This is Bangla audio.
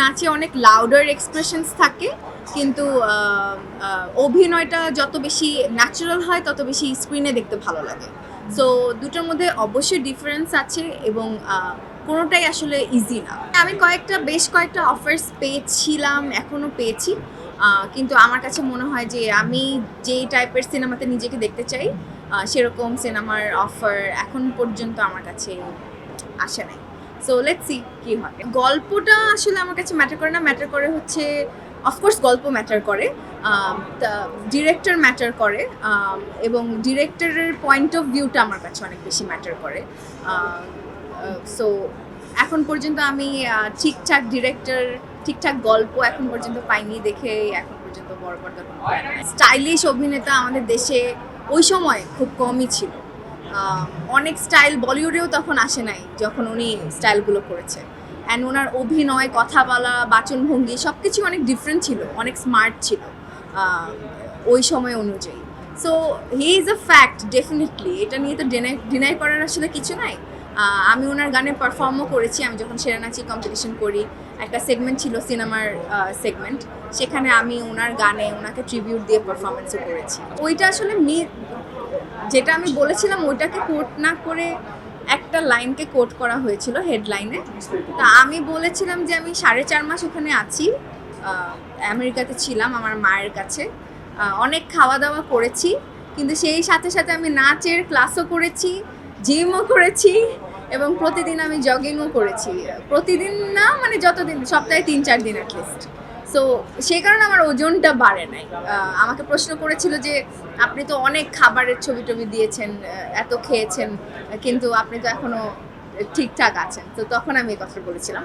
নাচে অনেক লাউডার এক্সপ্রেশনস থাকে, কিন্তু অভিনয়টা যত বেশি ন্যাচারাল হয় তত বেশি স্ক্রিনে দেখতে ভালো লাগে। সো দুটোর মধ্যে অবশ্যই ডিফারেন্স আছে এবং কোনোটাই আসলে ইজি না। আমি বেশ কয়েকটা অফার্স পেয়েছিলাম, এখনও পেয়েছি, কিন্তু আমার কাছে মনে হয় যে আমি যেই টাইপের সিনেমাতে নিজেকে দেখতে চাই সেরকম সিনেমার অফার এখন পর্যন্ত আমার কাছে আসে নাই। সো লেটস সি কি হয়। গল্পটা আসলে আমার কাছে ম্যাটার করে না, ম্যাটার করে হচ্ছে অফকোর্স গল্প ম্যাটার করে, ডিরেক্টর ম্যাটার করে, এবং ডিরেক্টরের পয়েন্ট অফ ভিউটা আমার কাছে অনেক বেশি ম্যাটার করে। সো এখন পর্যন্ত আমি ঠিকঠাক ডিরেক্টর, ঠিকঠাক গল্প এখন পর্যন্ত পাইনি দেখে এখন পর্যন্ত বড় পর্দার স্টাইলিশ অভিনেতা আমাদের দেশে ওই সময় খুব কমই ছিল। অনেক স্টাইল বলিউডেও তখন আসে নাই যখন উনি স্টাইলগুলো করেছে, অ্যান্ড ওনার অভিনয়, কথা বলা, বাচনভঙ্গি সব কিছু অনেক ডিফারেন্ট ছিল, অনেক স্মার্ট ছিল ওই সময় অনুযায়ী। So he is a fact definitely, এটা নিয়ে তো ডিনাই করার আসলে কিছু নাই। আমি ওনার গানে পারফর্মও করেছি। আমি যখন সেরা নাচি কম্পিটিশন করি, একটা সেগমেন্ট ছিল সিনেমার সেগমেন্ট, সেখানে আমি ওনার গানে ওনাকে ট্রিবিউট দিয়ে পারফরমেন্সও করেছি। ওইটা আসলে যেটা আমি বলেছিলাম ওইটাকে কোট না করে একটা লাইনকে কোট করা হয়েছিল হেডলাইনে। তা আমি বলেছিলাম যে আমি 4.5 মাস ওখানে আছি, আমেরিকাতে ছিলাম আমার মায়ের কাছে, অনেক খাওয়া দাওয়া করেছি, কিন্তু সেই সাথে সাথে আমি নাচের ক্লাসও করেছি, জিমও করেছি, এবং প্রতিদিন আমি জগিংও করেছি। প্রতিদিন না, মানে যতদিন, সপ্তাহে 3-4 দিন অ্যাটলিস্ট। সো সেই কারণে আমার ওজনটা বাড়ে নাই। আমাকে প্রশ্ন করেছিল যে আপনি তো অনেক খাবারের ছবি টবি দিয়েছেন, এত খেয়েছেন, কিন্তু আপনি তো এখনো ঠিকঠাক আছেন। তো তখন আমি এই কথা বলেছিলাম।